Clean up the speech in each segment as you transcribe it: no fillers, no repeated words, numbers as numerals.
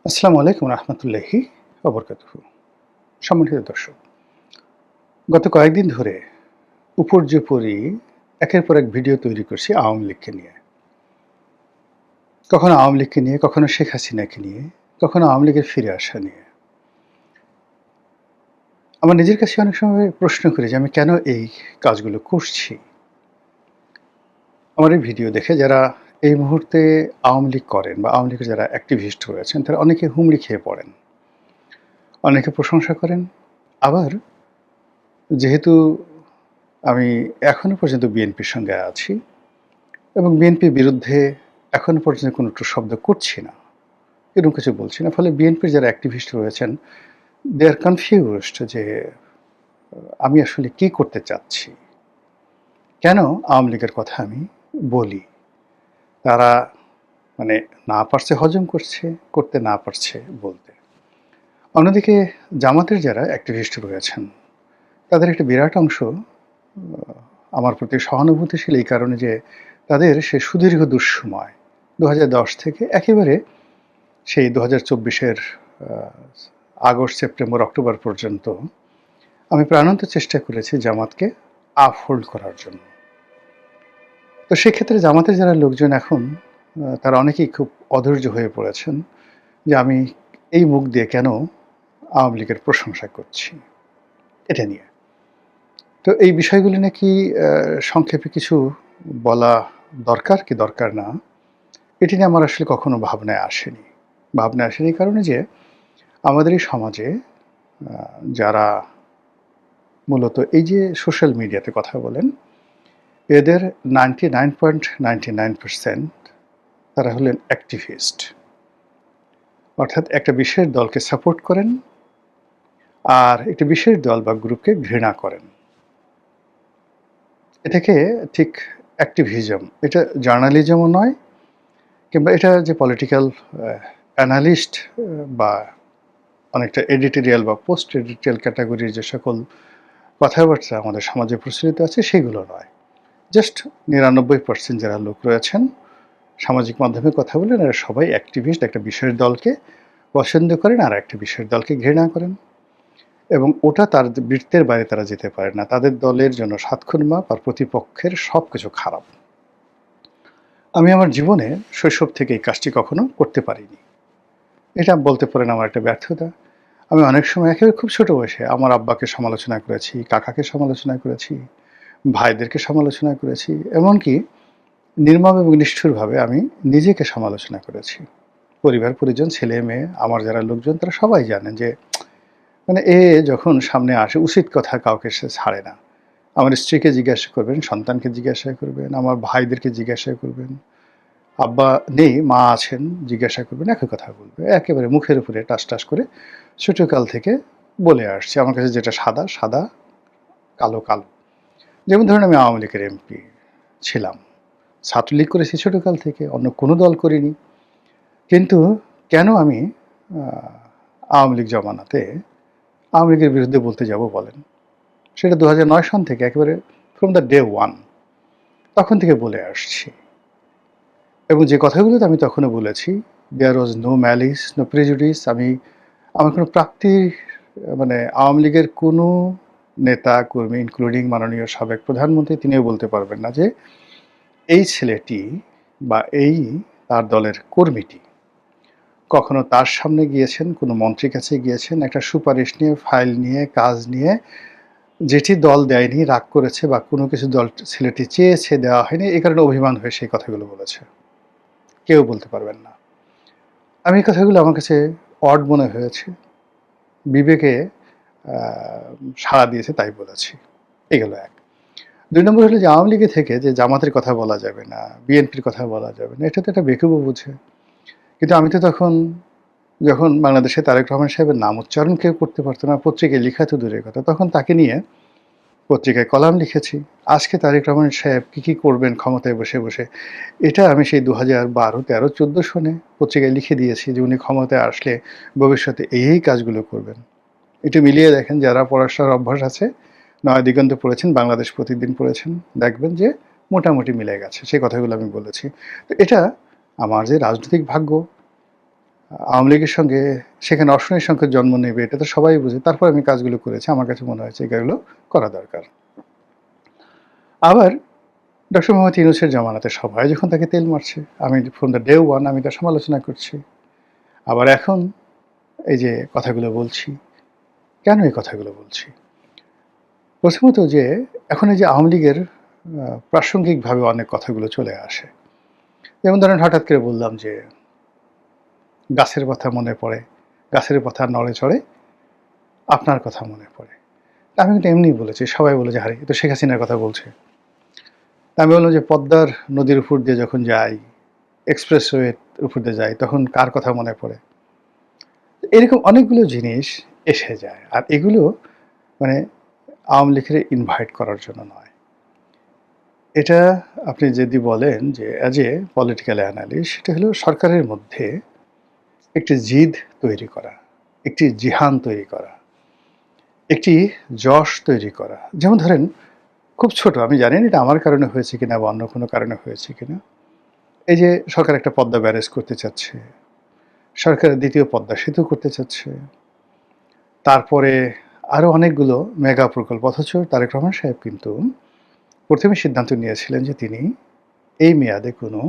আসসালামু আলাইকুম রহমতুল্লাহি ওবরকাতুহু। সম্মানিত দর্শক, গত কয়েকদিন ধরে উপর্যুপরি একের পর এক ভিডিও তৈরি করছি আওয়ামী লীগকে নিয়ে। কখনো আওয়ামী লীগকে নিয়ে, কখনো শেখ হাসিনাকে নিয়ে, কখনো আওয়ামী লীগের ফিরে আসা নিয়ে। আমার নিজের কাছে অনেক সময় প্রশ্ন করি যে আমি কেন এই কাজগুলো করছি। আমার এই ভিডিও দেখে যারা এই মুহূর্তে আওয়ামী লীগ করেন বা আওয়ামী লীগের যারা অ্যাক্টিভিস্ট রয়েছেন তারা অনেকে হুমড়ি খেয়ে পড়েন, অনেকে প্রশংসা করেন। আবার যেহেতু আমি এখনো পর্যন্ত বিএনপির সঙ্গে আছি এবং বিএনপির বিরুদ্ধে এখনো পর্যন্ত কোনো একটু শব্দ করছি না, এরকম কিছু বলছি না। ফলে বিএনপির যারা অ্যাক্টিভিস্ট রয়েছেন দে আর কনফিউজড যে আমি আসলে কি করতে চাচ্ছি, কেন আওয়ামী লীগের কথা আমি বলি। তারা মানে না পারছে হজম করছে, করতে না পারছে বলতে। অন্যদিকে জামাতের যারা অ্যাক্টিভিস্ট রয়েছেন তাদের একটা বিরাট অংশ আমার প্রতি সহানুভূতিশীল এই কারণে যে তাদের সে সুদীর্ঘ দুঃসময় ২০১০ থেকে একেবারে সেই ২০২৪-এর আগস্ট, সেপ্টেম্বর, অক্টোবর পর্যন্ত আমি প্রাণান্ত চেষ্টা করেছি জামাতকে আপহোল্ড করার জন্য। তো সেক্ষেত্রে জামাতের যারা লোকজন এখন তারা অনেকেই খুব অধৈর্য হয়ে পড়েছেন যে আমি এই মুখ দিয়ে কেন আওয়ামী লীগের প্রশংসা করছি এটা নিয়ে। তো এই বিষয়গুলি নাকি সংক্ষেপে কিছু বলা দরকার কি দরকার না, এটি নিয়ে আমার আসলে কখনো ভাবনায় আসেনি। ভাবনায় আসেনি এই কারণে যে আমাদের এই সমাজে যারা মূলত এই যে সোশ্যাল মিডিয়াতে কথা বলেন, এদের 99.99% তারা হলেন অ্যাক্টিভিস্ট। অর্থাৎ একটা বিশেষ দলকে সাপোর্ট করেন আর একটি বিশেষ দল বা গ্রুপকে ঘৃণা করেন। এটাকে ঠিক অ্যাক্টিভিজম, এটা জার্নালিজমও নয়, কিংবা এটা যে পলিটিক্যাল অ্যানালিস্ট বা অনেকটা এডিটোরিয়াল বা পোস্ট এডিটোরিয়াল ক্যাটাগরির যে সকল কথাবার্তা আমাদের সমাজে প্রচলিত আছে সেগুলো নয়। জাস্ট ৯৯% যারা লোক রয়েছেন সামাজিক মাধ্যমে কথা বলেন এরা সবাই অ্যাক্টিভিস্ট, একটা বিশেষ দলকে পছন্দ করেন আর একটা বিশেষ দলকে ঘৃণা করেন এবং ওটা তার বৃত্তের বাইরে তারা যেতে পারে না। তাদের দলের জন্য সাতক্ষণ মাপ আর প্রতিপক্ষের সব কিছু খারাপ। আমি আমার জীবনে শৈশব থেকে এই কাজটি কখনো করতে পারিনি। এটা বলতে পারেন আমার একটা ব্যর্থতা। আমি অনেক সময় একেবারে খুব ছোট বয়সে আমার আব্বাকে সমালোচনা করেছি, কাকাকে সমালোচনা করেছি, ভাইদেরকে সমালোচনা করেছি। এমনকি নির্মম এবং নিষ্ঠুরভাবে আমি নিজেকে সমালোচনা করেছি। পরিবার পরিজন, ছেলে মেয়ে, আমার যারা লোকজন তারা সবাই জানেন যে মানে এ যখন সামনে আসে উচিত কথা কাউকে সে ছাড়ে না। আমার স্ত্রীকে জিজ্ঞাসা করবেন, সন্তানকে জিজ্ঞাসা করবেন, আমার ভাইদেরকে জিজ্ঞাসা করবেন। আব্বা নেই, মা আছেন, জিজ্ঞাসা করবেন, একই কথা বলবে। একেবারে মুখের উপরে টাস, টাস করে ছোটকাল থেকে বলে আসছে। আমার কাছে যেটা সাদা, সাদা, কালো, কালো। যেমন ধরুন আমি আওয়ামী লীগের এমপি ছিলাম। ছাত্রলীগ করেছি ছোটকাল থেকে, অন্য কোনো দল করিনি। কিন্তু কেন আমি আ আওয়ামী লীগ জমানাতে আওয়ামী লীগের বিরুদ্ধে বলতে যাব বলেন? সেটা ২০০৯ সন থেকে একেবারে from the day one তখন থেকে বলে আসছি। এবং যে কথাগুলোতে আমি তখনও বলেছি, there was no malice, no prejudice, আমার কোনো মানে আওয়ামী লীগের কোনো নেতা কর্মী ইনক্লুডিং মাননীয় সাবেক প্রধানমন্ত্রী তিনিও বলতে পারবেন না যে এই ছেলেটি বা এই তার দলের কর্মীটি কখনো তার সামনে গিয়েছেন, কোনো মন্ত্রীর কাছে গিয়েছেন, একটা সুপারিশ নিয়ে, ফাইল নিয়ে, কাজ নিয়ে, যেটি দল দেয়নি, রাগ করেছে বা কোনো কিছু দল ছেলেটি চেয়েছে দেওয়া হয়নি, এই কারণে অভিমান হয়ে সেই কথাগুলো বলেছে। কেউ বলতে পারবেন না। আমি এই কথাগুলো আমার কাছে অড মনে হয়েছে। বিবেকে আ সাড়া দিয়েছে তাই বলেছি। এই গেল ১। ২ নম্বর হলো যে আওয়ামী লীগে থেকে যে জামাতের কথা বলা যাবে না, বিএনপির কথা বলা যাবে না, এটা তো একটা বেকুবও বুঝে। কিন্তু আমি তো তখন যখন বাংলাদেশে তারেক রহমান সাহেবের নাম উচ্চারণ কেউ করতে পারত না, পত্রিকায় লেখা তো দূরের কথা, তখন তাকে নিয়ে পত্রিকায় কলাম লিখেছি। আজকে তারেক রহমান সাহেব কী করবেন ক্ষমতায় বসে, বসে এটা আমি সেই ২০১২, ১৩, ১৪ সনে পত্রিকায় লিখে দিয়েছি যে উনি ক্ষমতায় আসলে ভবিষ্যতে এই কাজগুলো করবেন। একটু মিলিয়ে দেখেন, যারা পড়াশোনার অভ্যাস আছে, নয়া দিগন্ত পড়েছেন, বাংলাদেশ প্রতিদিন পড়েছেন, দেখবেন যে মোটামুটি মিলে গেছে। সেই কথাগুলো আমি বলেছি। তো এটা আমার যে রাজনৈতিক ভাগ্য, আওয়ামী লীগের সঙ্গে সেখানে অশনির সংখ্যক জন্ম নেবে এটা তো সবাই বুঝে। তারপর আমি কাজগুলো করেছি। আমার কাছে মনে হয়েছে এগুলো করা দরকার। আবার ডক্টর মোহাম্মদ ইউনূসের জামানাতে সবাই যখন তাকে তেল মারছে, আমি ফ্রম দ্য ডে ওয়ান আমি তার সমালোচনা করছি। আবার এখন এই যে কথাগুলো বলছি, কেন এই কথাগুলো বলছি? প্রথমত যে এখন এই যে আওয়ামী লীগের প্রাসঙ্গিকভাবে অনেক কথাগুলো চলে আসে। যেমন ধরেন হঠাৎ করে বললাম যে গাছের কথা মনে পড়ে, গাছের কথা নড়ে চড়ে আপনার কথা মনে পড়ে। আমি কিন্তু এমনিই বলেছি, সবাই বলে যে আরে এ তো শেখ হাসিনার কথা বলছে। আমি বললাম যে পদ্মার নদীর উপর দিয়ে যখন যাই, এক্সপ্রেসওয়ের উপর দিয়ে যাই, তখন কার কথা মনে পড়ে? এরকম অনেকগুলো জিনিস এসে যায়। আর এগুলো মানে আওয়ামী লীগের ইনভাইট করার জন্য নয়। এটা আপনি যদি বলেন যে অ্যাজ এ পলিটিক্যাল অ্যানালিস্ট, সেটা হলো সরকারের মধ্যে একটি জিদ তৈরি করা, একটি জিহান তৈরি করা, একটি যশ তৈরি করা। যেমন ধরেন খুব ছোট, আমি জানি না এটা আমার কারণে হয়েছে কিনা বা অন্য কোনো কারণে হয়েছে কিনা। এই যে সরকার একটা পদ্মা ব্যারেজ করতে চাচ্ছে, সরকার দ্বিতীয় পদ্মা সেতু করতে চাচ্ছে, তারপরে আরও অনেকগুলো মেগা প্রকল্প। অথচ তারেক রহমান সাহেব কিন্তু প্রথমে সিদ্ধান্ত নিয়েছিলেন যে তিনি এই মেয়াদে কোনো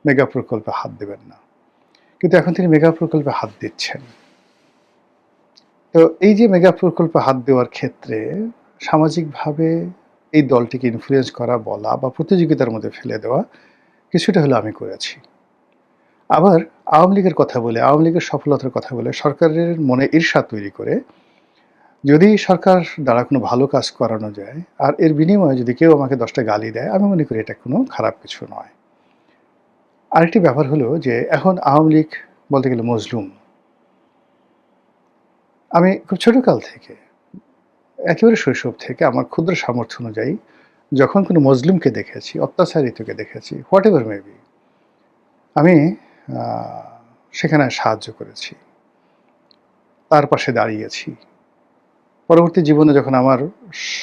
মেগা প্রকল্পে হাত দেবেন না, কিন্তু এখন তিনি মেগা প্রকল্পে হাত দিচ্ছেন। তো এই যে মেগা প্রকল্পে হাত দেওয়ার ক্ষেত্রে সামাজিকভাবে এই দলটিকে ইনফ্লুয়েন্স করা, বলা বা প্রতিযোগিতার মধ্যে ফেলে দেওয়া কিছুটা হলেও আমি করেছি। আবার আওয়ামী লীগের কথা বলে, আওয়ামী লীগের সফলতার কথা বলে সরকারের মনে ঈর্ষা তৈরি করে যদি সরকার দ্বারা কোনো ভালো কাজ করানো যায় আর এর বিনিময়ে যদি কেউ আমাকে 10টা গালি দেয়, আমি মনে করি এটা কোনো খারাপ কিছু নয়। আরেকটি ব্যাপার হলো যে এখন আওয়ামী লীগ বলতে গেলে মজলুম। আমি খুব ছোটকাল থেকে, একেবারে শৈশব থেকে আমার ক্ষুদ্র সামর্থ্য অনুযায়ী যখন কোনো মজলুমকে দেখেছি, অত্যাচারিতকে দেখেছি, হোয়াট এভার মেবি, আমি সেখানে সাহায্য করেছি, তার পাশে দাঁড়িয়েছি। পরবর্তী জীবনে যখন আমার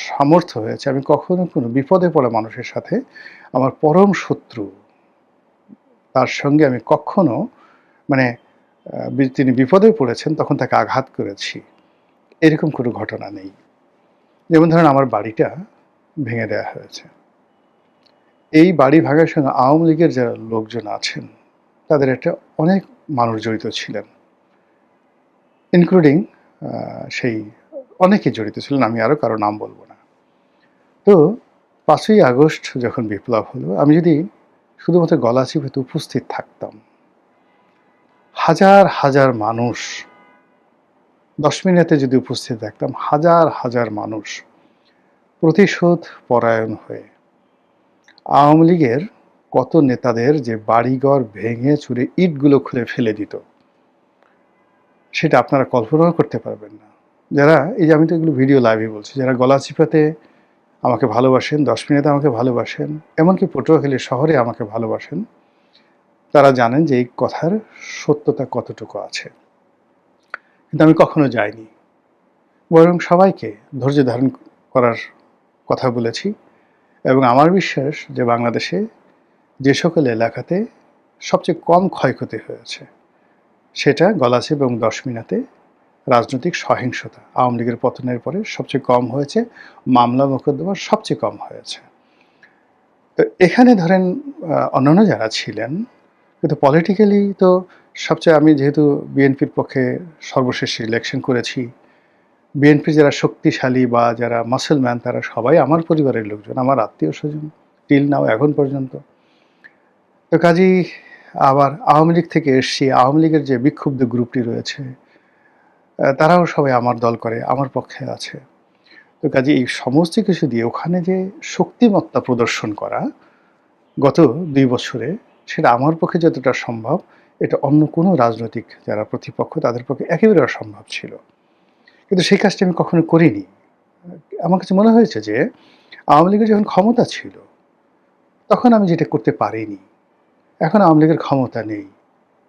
সামর্থ্য হয়েছে, আমি কখনো কোনো বিপদে পড়া মানুষের সাথে আমার পরম শত্রু, তার সঙ্গে আমি কখনো মানে তিনি বিপদে পড়েছেন তখন তাকে আঘাত করেছি, এরকম কোনো ঘটনা নেই। যেমন ধরেন আমার বাড়িটা ভেঙে দেওয়া হয়েছে। এই বাড়ি ভাঙার সঙ্গে আওয়ামী লীগের যারা লোকজন আছেন তাদের একটা অনেক মানুষ জড়িত ছিলেন, ইনক্লুডিং সেই অনেকেই জড়িত ছিলেন, আমি আরও কারো নাম বলবো না। তো 5ই আগস্ট যখন বিপ্লব হলো, আমি যদি শুধুমাত্র গলা চিপে উপস্থিত থাকতাম, হাজার হাজার মানুষ 10 মিনিটে যদি উপস্থিত থাকতাম, হাজার হাজার মানুষ প্রতিশোধ পরায়ণ হয়ে আওয়ামী লীগের কত নেতাদের যে বাড়িঘর ভেঙে চুরে ইটগুলো খুলে ফেলে দিত, সেটা আপনারা কল্পনাও করতে পারবেন না। যারা এই যে আমি তো এগুলো ভিডিও লাইভে বলছি, যারা গলা চিপাতে আমাকে ভালোবাসেন, 10 মিনিটে আমাকে ভালোবাসেন, এমনকি পটুয়াখালী শহরে আমাকে ভালোবাসেন, তারা জানেন যে এই কথার সত্যতা কতটুকু আছে। কিন্তু আমি কখনো যাইনি, বরং সবাইকে ধৈর্য ধারণ করার কথা বলেছি। এবং আমার বিশ্বাস যে বাংলাদেশে যে সকল এলাকাতে সবচেয়ে কম ক্ষয়ক্ষতি হয়েছে সেটা গলাচিপা এবং 10 মিনিটে রাজনৈতিক সহিংসতা আওয়ামী লীগের পতনের পরে সবচেয়ে কম হয়েছে, মামলা মোকদ্দমা সবচেয়ে কম হয়েছে। তো এখানে ধরেন অন্যান্য যারা ছিলেন, কিন্তু পলিটিক্যালি তো সবচেয়ে, আমি যেহেতু বিএনপির পক্ষে সর্বশেষ ইলেকশন করেছি, বিএনপি যারা শক্তিশালী বা যারা মাসলম্যান তারা সবাই আমার পরিবারের লোকজন, আমার আত্মীয় স্বজন টিল নাও এখন পর্যন্ত। তো কাজেই আবার আওয়ামী লীগ থেকে এসছি, আওয়ামী লীগের যে বিক্ষুব্ধ গ্রুপটি রয়েছে তারাও সবাই আমার দল করে, আমার পক্ষে আছে। তো কাজে এই সমস্ত কিছু দিয়ে ওখানে যে শক্তিমত্তা প্রদর্শন করা গত 2 বছরে, সেটা আমার পক্ষে যতটা সম্ভব এটা অন্য কোনো রাজনৈতিক যারা প্রতিপক্ষ তাদের পক্ষে একেবারে অসম্ভব ছিল। কিন্তু সেই কাজটা আমি কখনো করিনি। আমার কাছে মনে হয়েছে যে আওয়ামী লীগের যখন ক্ষমতা ছিল তখন আমি যেটা করতে পারিনি, এখন আওয়ামী লীগের ক্ষমতা নেই,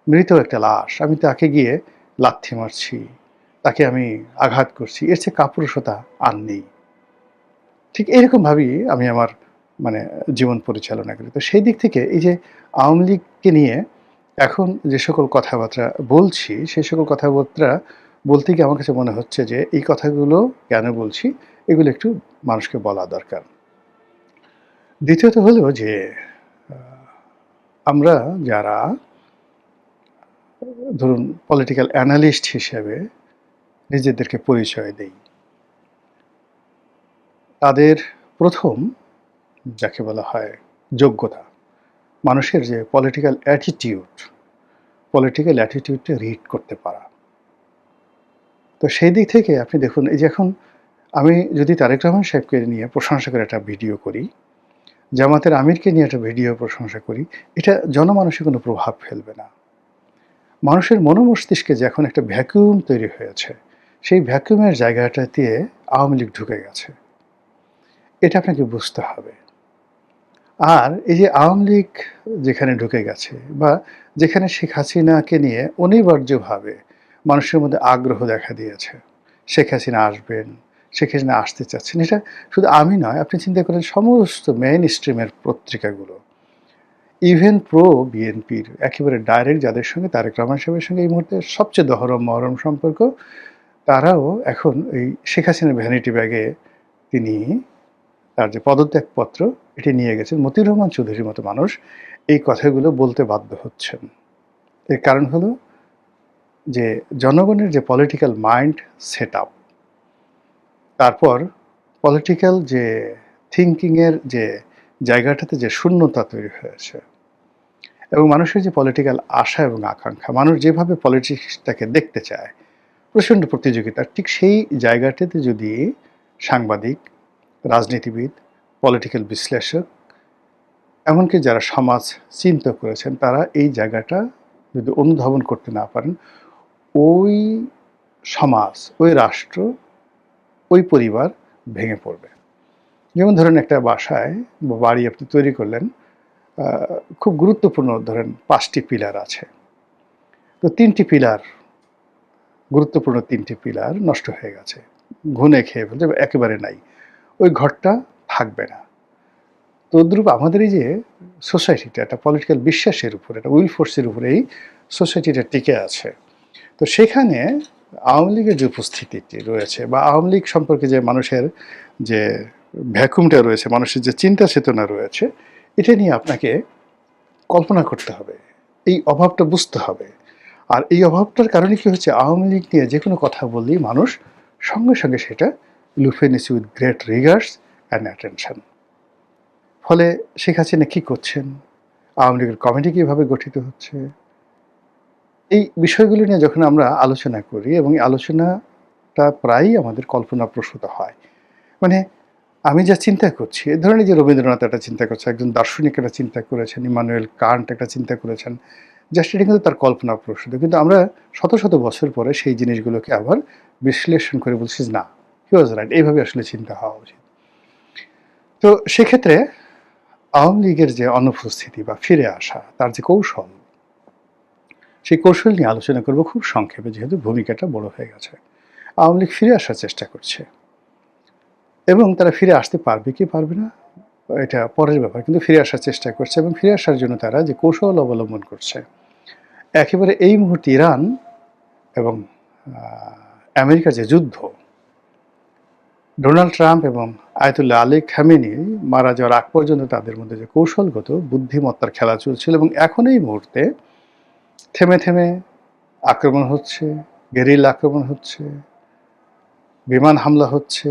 মৃত একটা লাশ, আমি তাকে গিয়ে লাথি মারছি, তাকে আমি আঘাত করছি, এর চেয়ে কাপুরুষতা আর নেই। ঠিক এরকমভাবেই আমি আমার জীবন পরিচালনা করি। তো সেই দিক থেকে এই যে আওয়ামী লীগকে নিয়ে এখন যে সকল কথাবার্তা বলছি, সেই সকল কথাবার্তা বলতে গিয়ে আমার কাছে মনে হচ্ছে যে এই কথাগুলো কেন বলছি, এগুলো একটু মানুষকে বলা দরকার। দ্বিতীয়ত হলো যে আ আমরা যারা ধরুন পলিটিক্যাল অ্যানালিস্ট হিসেবে নিজেদেরকে পরিচয় দেই, তাদের ১ম যাকে বলা হয় যোগ্যতা, মানুষের যে পলিটিক্যাল অ্যাটিটিউডটা রিড করতে পারা। তো সেই দিক থেকে আপনি দেখুন এই যে এখন আমি যদি তারেক রহমান সাহেবকে নিয়ে প্রশংসা করে একটা ভিডিও করি, জামাতের আমিরকে নিয়ে একটা ভিডিও প্রশংসা করি, এটা জনমানসে কোনো প্রভাব ফেলবে না। মানুষের মনোমস্তিষ্কে যে এখন একটা ভ্যাকুয়াম তৈরি হয়েছে, সেই ভ্যাকুয়ামের জায়গাটাতে আওয়ামী লীগ ঢুকে গেছে। এটা আপনাকে বুঝতে হবে। আর এই যে আওয়ামী লীগ যেখানে ঢুকে গেছে বা যেখানে শেখ হাসিনাকে নিয়ে অনিবার্যভাবে মানুষের মধ্যে আগ্রহ দেখা দিয়েছে, শেখ হাসিনা আসবেন, শেখ হাসিনা আসতে চাচ্ছেন, এটা শুধু আমি নয়, আপনি চিন্তা করেন সমস্ত মেইন স্ট্রিমের পত্রিকাগুলো, ইভেন প্রো বিএনপির একেবারে ডাইরেক্ট যাদের সঙ্গে তারেক রহমান সাহেবের সঙ্গে এই মুহূর্তে সবচেয়ে মহরম সম্পর্ক, তারাও এখন এই শেখ হাসিনার ভ্যানিটি ব্যাগে তিনি তার যে পদত্যাগপত্র এটি নিয়ে গেছেন। মতিউর রহমান চৌধুরীর মতো মানুষ এই কথাগুলো বলতে বাধ্য হচ্ছেন। এর কারণ হলো যে জনগণের যে পলিটিক্যাল মাইন্ড সেটআপ, তারপর পলিটিক্যাল যে থিংকিংয়ের যে জায়গাটাতে যে শূন্যতা তৈরি হয়েছে এবং মানুষের যে পলিটিক্যাল আশা এবং আকাঙ্ক্ষা, মানুষ যেভাবে পলিটিক্সটাকে দেখতে চায়, প্রচণ্ড প্রতিযোগিতা, ঠিক সেই জায়গাটাতে যদি সাংবাদিক, রাজনীতিবিদ, পলিটিক্যাল বিশ্লেষক, এমনকি যারা সমাজ চিন্তা করেছেন, তারা এই জায়গাটা যদি অনুধাবন করতে না পারেন, ওই সমাজ, ওই রাষ্ট্র, ওই পরিবার ভেঙে পড়বে। যেমন ধরেন একটা বাসায় বা বাড়ি আপনি তৈরি করলেন, খুব গুরুত্বপূর্ণ ধরেন ৫টি পিলার আছে। তো ৩টি পিলার, গুরুত্বপূর্ণ ৩টি পিলার নষ্ট হয়ে গেছে, ঘুণে খেয়ে ফেলছে, একেবারে নাই। ওই ঘরটা থাকবে না। তদ্রূপ আমাদের এই যে সোসাইটিটা, একটা পলিটিক্যাল বিশ্বাসের উপরে, একটা উইল ফোর্সের উপরে এই সোসাইটিটা টিকে আছে। তো সেখানে আওয়ামী লীগের যে উপস্থিতিটি রয়েছে বা আওয়ামী লীগ সম্পর্কে যে মানুষের যে ভ্যাকুমটা রয়েছে, মানুষের যে চিন্তা চেতনা রয়েছে, এটা নিয়ে আপনাকে কল্পনা করতে হবে, এই অভাবটা বুঝতে হবে। আর এই অভাবটার কারণে কি হচ্ছে, আওয়ামী লীগ নিয়ে যে কোনো কথা বললেই মানুষ সঙ্গে সঙ্গে সেটা লুফে নিচ্ছে with great regards and attention. ফলে শেখ হাসিনা কী করছেন, আওয়ামী লীগের কমিটি কীভাবে গঠিত হচ্ছে, এই বিষয়গুলো নিয়ে যখন আমরা আলোচনা করি এবং এই আলোচনাটা প্রায়ই আমাদের কল্পনাপ্রসূত হয়। মানে আমি যা চিন্তা করছি, এ ধরনের যে রবীন্দ্রনাথ একটা চিন্তা করছে, একজন দার্শনিক একটা চিন্তা করেছেন, ইমানুয়েল কান্ট একটা চিন্তা করেছেন, জাস্ট এটা কিন্তু তার কল্পনাপ্রসূত। কিন্তু আমরা শত শত বছর পরে সেই জিনিসগুলোকে আবার বিশ্লেষণ করে বলছি না, হি ওয়াজ রাইট, এইভাবে আসলে চিন্তা হওয়া উচিত। তো সেক্ষেত্রে আওয়ামী লীগের যে অনুপস্থিতি বা ফিরে আসা, তার যে কৌশল, সেই কৌশল নিয়ে আলোচনা করব খুব সংক্ষেপে, যেহেতু ভূমিকাটা বড় হয়ে গেছে। আওয়ামী লীগ ফিরে আসার চেষ্টা করছে এবং তারা ফিরে আসতে পারবে কি পারবে না এটা পরের ব্যাপার, কিন্তু ফিরে আসার চেষ্টা করছে এবং ফিরে আসার জন্য তারা যে কৌশল অবলম্বন করছে, একেবারে এই মুহূর্তে ইরান এবং আমেরিকার যে যুদ্ধ, ডোনাল্ড ট্রাম্প এবং আয়াতুল্লাহ আলী খামেনি মারা যাওয়ার আগ পর্যন্ত তাদের মধ্যে যে কৌশলগত বুদ্ধিমত্তার খেলা চলছিল এবং এখন এই মুহূর্তে থেমে থেমে আক্রমণ হচ্ছে, গেরিলা আক্রমণ হচ্ছে, বিমান হামলা হচ্ছে,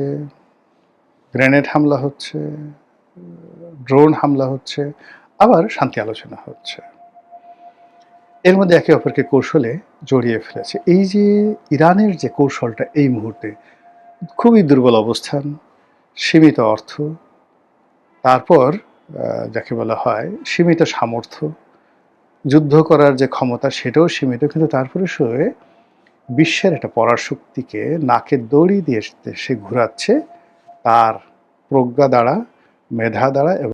গ্রেনেড হামলা হচ্ছে, ড্রোন হামলা হচ্ছে, আবার শান্তি আলোচনা হচ্ছে। এর মধ্যে একে অপরকে কৌশলে জড়িয়ে ফেলেছে। এই যে ইরানের যে কৌশলটা এই মুহূর্তে, খুবই দুর্বল অবস্থান, সীমিত অর্থ, তারপর যাকে বলা হয় সীমিত সামর্থ্য, যুদ্ধ করার যে ক্ষমতা সেটাও সীমিত, কিন্তু তারপরে বিশ্বের একটা পরাশক্তিকে নাকের দড়ি দিয়ে সে ঘুরাচ্ছে তার প্রজ্ঞা দ্বারা, মেধা দ্বারা এবং